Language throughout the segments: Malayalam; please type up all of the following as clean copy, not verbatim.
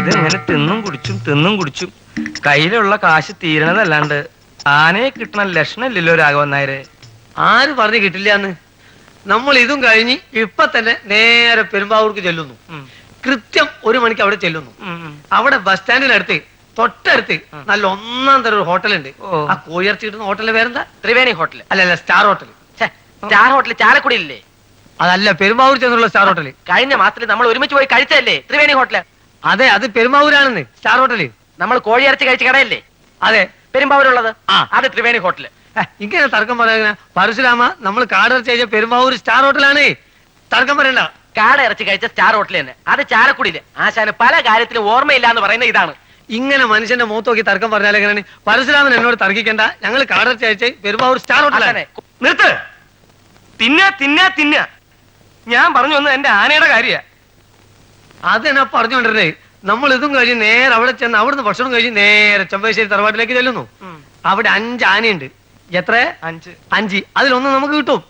ഇതിങ്ങനെ തിന്നും കുടിച്ചും കയ്യിലുള്ള കാശ് തീരണതല്ലാണ്ട് ആനയെ കിട്ടണ ലക്ഷണമില്ലല്ലോ രാഘവൻ നായരെ. ആര് പറഞ്ഞു കിട്ടില്ല എന്ന്? നമ്മൾ ഇതും കഴിഞ്ഞ് ഇപ്പൊ തന്നെ നേരെ പെരുമ്പാവൂർക്ക് ചെല്ലുന്നു. കൃത്യം 1 മണിക്ക് അവിടെ ചെല്ലുന്നു. അവിടെ ബസ് സ്റ്റാൻഡിനടുത്ത് തൊട്ടടുത്ത് നല്ല ഒന്നാം തരം ഒരു ഹോട്ടലുണ്ട്. ആ കോഴിയിറച്ചി കിട്ടുന്ന ഹോട്ടലിന്റെ പേരെന്താ? ത്രിവേണി ഹോട്ടൽ. അല്ലല്ല, സ്റ്റാർ ഹോട്ടൽ. സ്റ്റാർ ഹോട്ടൽ ചാലക്കുടിയില്ലേ? അതല്ല, പെരുമ്പാവൂർ ചെന്നുള്ള സ്റ്റാർ ഹോട്ടൽ. കഴിഞ്ഞ മാസത്തിൽ നമ്മൾ ഒരുമിച്ച് പോയി കഴിച്ചല്ലേ ത്രിവേണി ഹോട്ടല്? അതെ, അത് പെരുമ്പാവൂരാണെന്ന് സ്റ്റാർ ഹോട്ടല്. നമ്മൾ കോഴിയിറച്ചി കഴിച്ച കടയല്ലേ? അതെ, പെരുമ്പാവൂരുള്ളത്. അത് ത്രിവേണി ഹോട്ടല്. ഇങ്ങനെ തർക്കം പറയാ പരശുരാമ, നമ്മൾ കാടിറച്ചി കഴിച്ച പെരുമ്പാവൂർ സ്റ്റാർ ഹോട്ടലാണ്. തർക്കം പറയണ്ട. കാട ഇറച്ചി കഴിച്ച സ്റ്റാർ ഹോട്ടൽ തന്നെ, അത് ചാലക്കുടിയില്. ആശാന് പല കാര്യത്തിലും ഓർമ്മയില്ല എന്ന് പറയുന്ന ഇതാണ്. ഇങ്ങനെ മനുഷ്യന്റെ മുഖത്ത് നോക്കി തർക്കം പറഞ്ഞാൽ എങ്ങനെയാണ്? പരശുരാമൻ എന്നോട് തർക്കിക്കണ്ട. ഞങ്ങൾ കാടിറച്ചി കഴിച്ച പെരുമ്പാവൂർ സ്റ്റാർ ഹോട്ടലാണ്. നിർത്ത്. തിന്ന ഞാൻ പറഞ്ഞു വന്നത് എന്റെ ആനയുടെ കാര്യ. അതെന്നാ പറഞ്ഞുകൊണ്ടിരുന്നേ. നമ്മൾ ഇതും കഴിഞ്ഞ് നേരെ അവിടെ ചെന്ന് അവിടുന്ന് ഭക്ഷണം കഴിഞ്ഞ് നേരെ ചെമ്പശ്ശേരി തറവാട്ടിലേക്ക് ചെല്ലുന്നു. അവിടെ 5 ആനയുണ്ട്. എത്ര? 5. അതിലൊന്ന് നമുക്ക് കിട്ടും.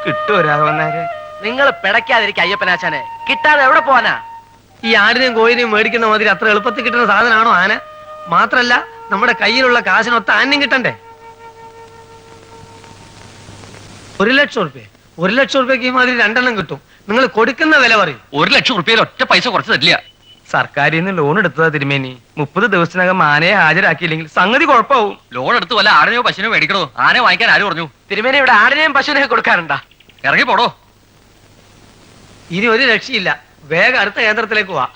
കിട്ടുമോ രാഘവൻ നായരെ? നിങ്ങൾ പിടയ്ക്കാതിരിക്കും അയ്യപ്പനാശാനെ. കിട്ടാതെ എവിടെ പോവാനാ? ഈ ആടിനെയും കോഴിനെയും മേടിക്കുന്ന മാതിരി അത്ര എളുപ്പത്തിൽ കിട്ടുന്ന സാധനമാണോ ആന? മാത്രല്ല, നമ്മുടെ കയ്യിലുള്ള കാശിനൊത്ത ആനയും കിട്ടണ്ടേ? 1 ലക്ഷം റുപ്യ. 1 ലക്ഷം റുപ്യക്ക് ഈ മാതിരി 2 എണ്ണം കിട്ടും. നിങ്ങൾ കൊടുക്കുന്ന വില പറയും. 1 ലക്ഷം റുപ്യയിൽ ഒറ്റ പൈസ കുറച്ച് തരില്ല. സർക്കാരിൽ നിന്ന് ലോൺ എടുത്തതാ തിരുമേനി. 30 ദിവസത്തിനകം ആനയെ ഹാജരാക്കിയില്ലെങ്കിൽ സംഗതി കുഴപ്പമാവും. ലോൺ എടുത്ത് വല്ല ആടിനെയോ പശുവിനോ മേടിക്കണോ? ആനയെ വാങ്ങിക്കാൻ ആര് പറഞ്ഞു? തിരുമേനി ഇവിടെ ആടിനെയും പശുവിനെയും കൊടുക്കാറുണ്ടാ? ഇറങ്ങി പോടോ. ഇനി ഒരു രക്ഷയില്ല. വേഗം അടുത്ത കേന്ദ്രത്തിലേക്ക് പോവാ.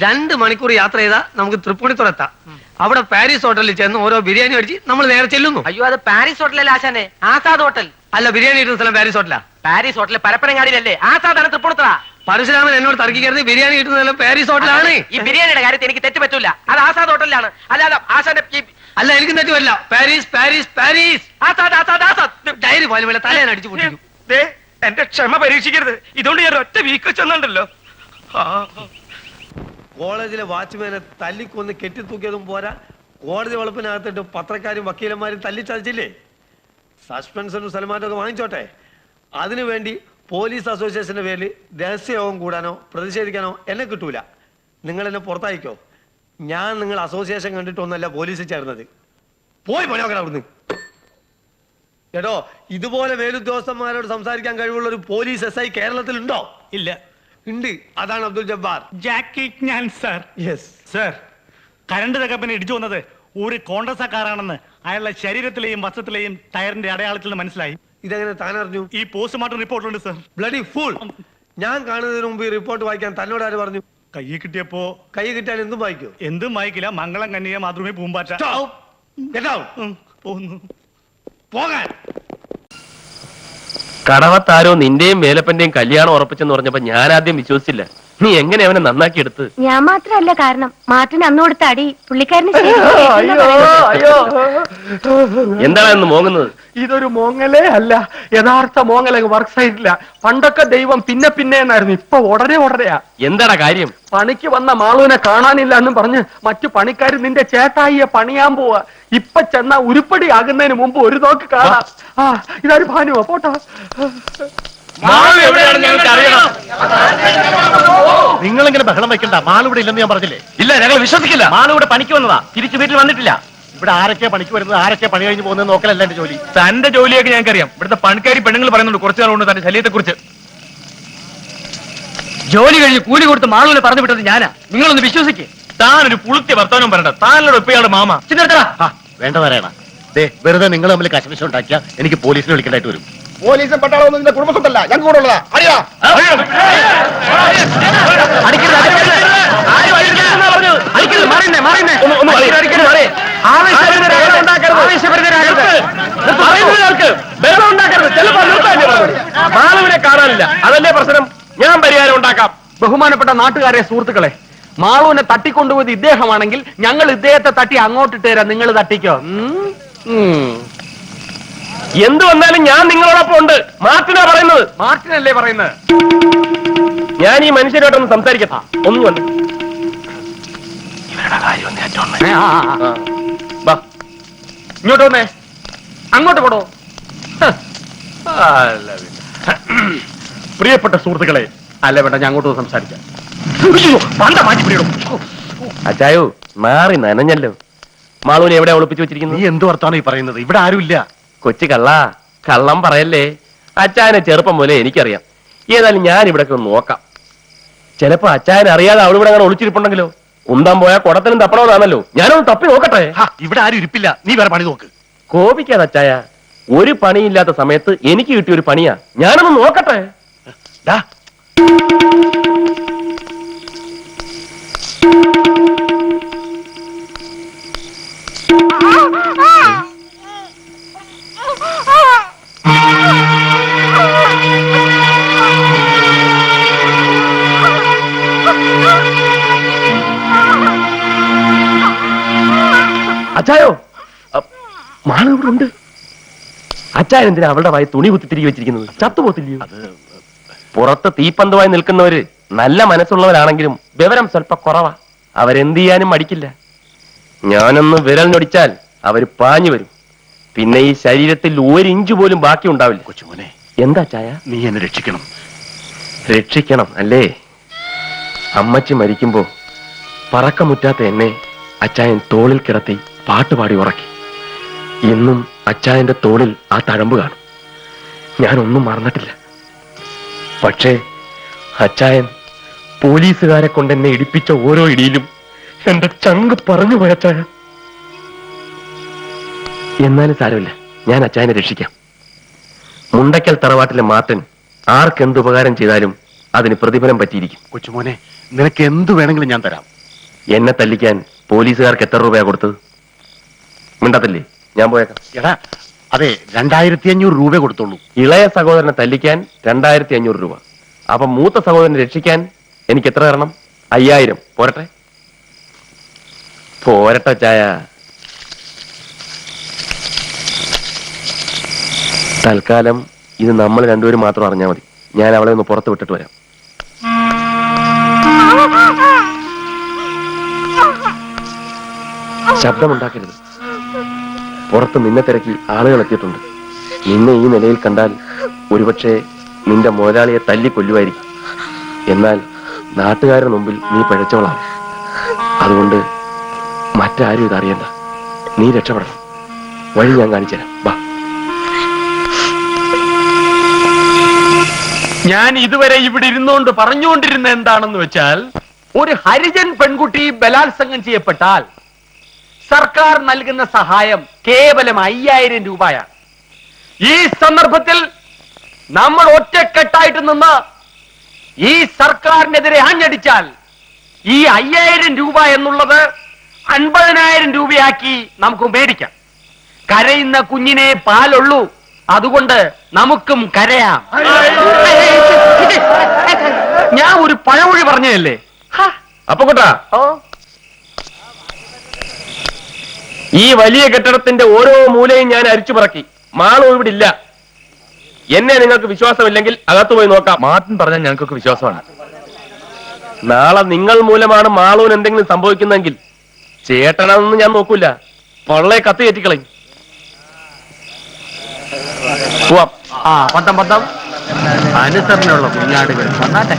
2 മണിക്കൂർ യാത്ര ചെയ്താൽ നമുക്ക് തൃപ്പൂണിത്തുറെത്താം. അവിടെ പാരീസ് ഹോട്ടലിൽ ചെന്ന് ഓരോ ബിരിയാണി അടിച്ച് നമ്മൾ നേരെ ചെല്ലുന്നു. അയ്യോ, അത് പാരീസ് ഹോട്ടലല്ലേ ആശാനെ? ആസാദ് ഹോട്ടൽ. അല്ല, ബിരിയാണി കിട്ടുന്ന സ്ഥലം പാരീസ് ഹോട്ടലാ. പാരീസ് ഹോട്ടൽ പരപ്പനങ്ങാടിയിലല്ലേ? ആസാദാണ് തൃപ്പൂണിത്തുറ. പരശുരാമൻ എന്നോട് തർക്കിക്കരുത്. ബിരിയാണി കിട്ടുന്ന സ്ഥലം പാരീസ് ഹോട്ടലാണ്. ഈ ബിരിയാണിയുടെ കാര്യത്തിൽ എനിക്ക് തെറ്റ് പറ്റൂല. അത് ആസാദ് ഹോട്ടലിലാണ്. അല്ലാതെ ആശാന്റെ അല്ല, എനിക്കും തെറ്റുമല്ല. Paris Paris Paris. Azad Azad Azad. Diary പോലെ പോലെ തലേനെ അടിച്ചു പൊട്ടിക്കും. എന്റെ ക്ഷമ പരീക്ഷിക്കരുത്. ഇതുകൊണ്ട് ഞാൻ ഒറ്റ വീക്ക് ചെന്നുണ്ടല്ലോ. കോളേജിലെ വാച്ച്മാനെ തല്ലിക്കൊന്ന് കെട്ടിത്തൂക്കിയതും പോരാ, കോടതി വളപ്പിനകത്തിട്ട് പത്രക്കാരും വക്കീലന്മാരും തല്ലിച്ചതച്ചില്ലേ? സസ്പെൻഷനും സ്ഥലമാറ്റമൊക്കെ വാങ്ങിച്ചോട്ടെ. അതിനുവേണ്ടി പോലീസ് അസോസിയേഷന്റെ പേരിൽ രഹസ്യയോഗം കൂടാനോ പ്രതിഷേധിക്കാനോ എന്നെ കിട്ടൂല. നിങ്ങൾ എന്നെ പുറത്തയക്കോ. ഞാൻ നിങ്ങൾ അസോസിയേഷൻ കണ്ടിട്ടൊന്നല്ല പോലീസിൽ ചേർന്നത്. പോയി പോയോക്കണം അവിടുന്ന്. കേട്ടോ, ഇതുപോലെ മേലുദ്യോഗസ്ഥന്മാരോട് സംസാരിക്കാൻ കഴിവുള്ള ഒരു പോലീസ് SI കേരളത്തിൽ ഉണ്ടോ? ഇല്ല. ഉണ്ട്. അതാണ് അബ്ദുൽ ജബ്ബാർ. ജാക്കി ഞാൻ സാർ. യെസ് സാർ, കരണ്ട് തകപ്പിന് ഇടിച്ചു വന്നത് ഒരു കോൺഗ്രസ് കാറാണെന്ന് അയാളുടെ ശരീരത്തിലെയും വസ്ത്രത്തിലെയും ടയറിന്റെ അടയാളത്തിൽ നിന്ന് മനസ്സിലായി. ഇതെങ്ങനെ താൻ അറിഞ്ഞു? ഈ പോസ്റ്റ്മോർട്ടം റിപ്പോർട്ടുണ്ട് സാർ. Bloody fool. ഞാൻ കാണുന്നതിന് മുമ്പ് ഈ റിപ്പോർട്ട് വായിക്കാൻ തന്നോട് ആര് പറഞ്ഞു? കയ്യിൽ കിട്ടിയപ്പോ. കൈ കിട്ടാൻ എന്തും വായിക്കോ? എന്തും വായിക്കില്ല. മംഗളം കന്യ മാതൃമേ പൂമ്പാറ്റ. പോകുന്നു. പോകാൻ. കടവത്താരോ നിന്റെയും വേലപ്പന്റെയും കല്യാണം ഉറപ്പിച്ചെന്ന് പറഞ്ഞപ്പോ ഞാൻ ആദ്യം വിശ്വസിച്ചില്ല. നീ എങ്ങനെ അവനെ നന്നാക്കി എടുത്ത്? ഞാൻ മാത്രല്ല കാരണം. മാർട്ടിന് അന്ന് കൊടുത്ത അടി പുള്ളിക്കാരന് എന്താണ് എന്ന് മോങ്ങുന്നത്? ഇതൊരു മോങ്ങലേ അല്ല, യഥാർത്ഥ മോങ്ങല. വർക്ക് സൈറ്റില്ല. പണ്ടൊക്കെ ദൈവം പിന്നെ പിന്നെ എന്നായിരുന്നു. ഇപ്പൊ ഉടനെയാ. എന്താടാ കാര്യം? പണിക്ക് വന്ന മാളുവിനെ കാണാനില്ല എന്നും പറഞ്ഞ് മറ്റു പണിക്കാർ നിന്റെ ചേട്ടായിയെ പണിയാൻ പോവാ. ഇപ്പൊ ചെന്നാ ഉരുപ്പടി ആകുന്നതിന് മുമ്പ് ഒരു നോക്ക് കാണാം. ഇതൊരു ഭാനുവാ. പോട്ടോ. നിങ്ങളിങ്ങനെ ബഹളം വെക്കണ്ട. മാളിവിടെ ഇല്ലെന്ന് ഞാൻ പറഞ്ഞില്ലേ? ഇല്ല, ഞങ്ങൾ വിശ്വസിക്കില്ല. മാളിവിടെ പണിക്ക് വന്നതാ, തിരിച്ചു വീട്ടിൽ വന്നിട്ടില്ല. ഇവിടെ ആരൊക്കെ പണിക്ക് വരുന്നത്, ആരൊക്കെ പണി കഴിഞ്ഞ് പോകുന്നത് നോക്കലല്ല എന്റെ ജോലി. തന്റെ ജോലിയൊക്കെ ഞങ്ങൾക്കറിയാം. ഇവിടുത്തെ പണിക്കാരി പെണ്ണുങ്ങൾ പറയുന്നുണ്ട് കുറച്ചു നാളുകൊണ്ട് തന്റെ ശല്യത്തെ കുറിച്ച്. ജോലി കഴിഞ്ഞ് കൂലി കൊടുത്ത് മാളുവിനെ പറഞ്ഞു വിട്ടത് ഞാനാ. നിങ്ങളൊന്ന് വിശ്വസിക്കേ. താനൊരു പുളുത്തി വർത്തമാനം പറയണ്ട. താനോട് ഇപ്പയാളുടെ മാമ. വേണ്ട പറയണ. വെറുതെ നിങ്ങൾ തമ്മിൽ കശപിശം ഉണ്ടാക്കിയാൽ എനിക്ക് പോലീസിനെ വിളിക്കേണ്ടതായിട്ട് വരും. പോലീസും പട്ടാളമൊന്നും നിന്റെ കുടുംബസ്വത്തല്ല, ഞങ്ങൾക്ക് കൂടെ ഉള്ളതാ. അറിയാ മാളുവിനെ കാണാനില്ല, അതല്ലേ പ്രശ്നം. ഞാൻ പരിഹാരം ഉണ്ടാക്കാം. ബഹുമാനപ്പെട്ട നാട്ടുകാരെ, സുഹൃത്തുക്കളെ, മാളുവിനെ തട്ടിക്കൊണ്ടുപോയത് ഇദ്ദേഹമാണെങ്കിൽ ഞങ്ങൾ ഇദ്ദേഹത്തെ തട്ടി അങ്ങോട്ടിട്ട് തരാം. നിങ്ങൾ തട്ടിക്കോ. എന്ത് വന്നാലും ഞാൻ നിങ്ങളോടൊപ്പം ഉണ്ട്. മാർട്ടിനാ പറയുന്നത്. മാർട്ടിനല്ലേ പറയുന്നത്? ഞാൻ ഈ മനുഷ്യരോട്ടൊന്ന് സംസാരിക്കട്ടാ. ഒന്നും വന്നു ഇങ്ങോട്ട് വന്നേ. അങ്ങോട്ട് പോടോ. പ്രിയപ്പെട്ട സുഹൃത്തുക്കളെ, അല്ല വേണ്ട, ഞാൻ അങ്ങോട്ട് സംസാരിക്കാം. പണ്ട മാറ്റി പിടിയിടും. അച്ചായോ മാറി നനഞ്ഞല്ലോ. മാളൂനെ എവിടെ ഒളിപ്പിച്ചു നീ വെച്ചിരിക്കുന്നത്? എന്ത് വർത്താണ് ഈ പറയുന്നത്? ഇവിടെ ആരുമില്ല. കൊച്ചു കള്ളാ, കള്ളം പറയല്ലേ. അച്ചായനെ ചെറുപ്പം പോലെ എനിക്കറിയാം. ഏതായാലും ഞാൻ ഇവിടെ ഒന്ന് നോക്കാം. ചിലപ്പോ അച്ചായനെ അറിയാതെ അവളിവിടെ അങ്ങനെ ഒളിച്ചിരിപ്പുണ്ടെങ്കിലോ? ഉന്താൻ പോയാൽ കുടത്തിനും തപ്പണമെന്നാണല്ലോ. ഞാനൊന്ന് തപ്പി നോക്കട്ടെ. ഇവിടെ ആരും ഇരിപ്പില്ല. നീ വേറെ പണി നോക്ക്. കോപിക്കാതെ അച്ചായ, ഒരു പണിയില്ലാത്ത സമയത്ത് എനിക്ക് കിട്ടിയ ഒരു പണിയാ. ഞാനൊന്ന് നോക്കട്ടെ. ഡാ, അച്ചായോ, മാള് ഇവിടെ ഉണ്ട്. അച്ചായൻ എന്തിനാ അവളുടെ വായി തുണി കുത്തി തിരികെ വെച്ചിരിക്കുന്നത്? ചത്തുപോത്തില്ലയോ? പുറത്ത് തീപ്പന്തമായി നിൽക്കുന്നവര് നല്ല മനസ്സുള്ളവരാണെങ്കിലും വിവരം സ്വല്പ കുറവാ. അവരെന്ത് ചെയ്യാനും മടിക്കില്ല. ഞാനൊന്ന് വിരൽ ഞൊടിച്ചാൽ അവര് പാഞ്ഞു വരും. പിന്നെ ഈ ശരീരത്തിൽ ഒരു ഇഞ്ച് പോലും ബാക്കി ഉണ്ടാവില്ല. കൊച്ചുമോനെ, എന്താ ചായ? നീ എന്നെ രക്ഷിക്കണം. രക്ഷിക്കണം അല്ലേ? അമ്മച്ചി മരിക്കുമ്പോ പറക്കമുറ്റാത്ത എന്നെ അച്ചായൻ തോളിൽ കിടത്തി പാട്ടുപാടി ഉറക്കി. ഇന്നും അച്ചായന്റെ തോളിൽ ആ തഴമ്പ് കാണും. ഞാനൊന്നും മറന്നിട്ടില്ല. പക്ഷേ അച്ചായൻ പോലീസുകാരെ കൊണ്ട് എന്നെ ഇടിപ്പിച്ച ഓരോ ഇടിയിലും എന്റെ ചങ്ക് പറഞ്ഞു പോയ അച്ചായ. എന്നാലും സാരമില്ല, ഞാൻ അച്ചായനെ രക്ഷിക്കാം. മുണ്ടക്കൽ തറവാട്ടിലെ മാത്തൻ ആർക്കെന്ത് ഉപകാരം ചെയ്താലും അതിന് പ്രതിഫലം പറ്റിയിരിക്കും. കൊച്ചുമോനെ, നിനക്ക് എന്ത് വേണമെങ്കിലും ഞാൻ തരാം. എന്നെ തല്ലിക്കാൻ പോലീസുകാർക്ക് എത്ര രൂപയാ കൊടുത്തത്? മിണ്ടത്തില്ലേ? ഞാൻ പോയേക്കാം. എടാ, അതെ, 2500 രൂപ കൊടുത്തോളൂ. ഇളയ സഹോദരനെ തല്ലിക്കാൻ 2500 രൂപ. അപ്പൊ മൂത്ത സഹോദരനെ രക്ഷിക്കാൻ എനിക്ക് എത്ര തരണം? 5000 പോരട്ടെ? പോരട്ടെ ചായ. തൽക്കാലം ഇത് നമ്മൾ രണ്ടുപേരും മാത്രം അറിഞ്ഞാൽ മതി. ഞാൻ അവളെ ഒന്ന് പുറത്ത് വിട്ടിട്ട് വരാം. ശബ്ദമുണ്ടാക്കരുത്. പുറത്ത് നിന്നെ തിരക്കി ആളുകൾ എത്തിയിട്ടുണ്ട്. നിന്നെ ഈ നിലയിൽ കണ്ടാൽ ഒരുപക്ഷെ നിന്റെ മുതലാളിയെ തല്ലി കൊല്ലുമായിരിക്കും. എന്നാൽ നാട്ടുകാരുടെ മുമ്പിൽ നീ പിഴച്ചവളാണ്. അതുകൊണ്ട് മറ്റാരും ഇതറിയണ്ട. നീ രക്ഷപ്പെടണം. വഴി ഞാൻ കാണിച്ചു തരാം. വാ. ഞാൻ ഇതുവരെ ഇവിടെ ഇരുന്നുകൊണ്ട് പറഞ്ഞുകൊണ്ടിരുന്ന എന്താണെന്ന് വെച്ചാൽ, ഒരു ഹരിജൻ പെൺകുട്ടി ബലാത്സംഗം ചെയ്യപ്പെട്ടാൽ സർക്കാർ നൽകുന്ന സഹായം കേവലം 5000 രൂപയാണ്. ഈ സന്ദർഭത്തിൽ നമ്മൾ ഒറ്റക്കെട്ടായിട്ട് നിന്ന് ഈ സർക്കാരിനെതിരെ ആഞ്ഞടിച്ചാൽ ഈ 5000 രൂപ എന്നുള്ളത് 50,000 രൂപയാക്കി നമുക്ക് മേടിക്കാം. കരയുന്ന കുഞ്ഞിനെ പാലുള്ളൂ, അതുകൊണ്ട് നമുക്കും കരയാം. ഞാൻ ഒരു പഴമൊഴി പറഞ്ഞതല്ലേ? അപ്പൊ കൂട്ടാ, ഈ വലിയ കെട്ടിടത്തിന്റെ ഓരോ മൂലയും ഞാൻ അരിച്ചു പറക്കി. മാളു ഇവിടെ ഇല്ല. എന്നെ നിങ്ങൾക്ക് വിശ്വാസമില്ലെങ്കിൽ അകത്ത് പോയി നോക്കാം. മാർട്ടിൻ പറഞ്ഞാൽ ഞങ്ങൾക്കൊക്കെ വിശ്വാസമാണ്. നാളെ നിങ്ങൾ മൂലമാണ് മാളൂന് എന്തെങ്കിലും സംഭവിക്കുന്നെങ്കിൽ ചേട്ടനാണെന്ന് ഞാൻ നോക്കൂല. പൊള്ളയെ കത്ത് കയറ്റിക്കളയും. പോവാം. പത്തം അനുസരണയുള്ള കുഞ്ഞാടുകൾ വന്നാട്ടെ.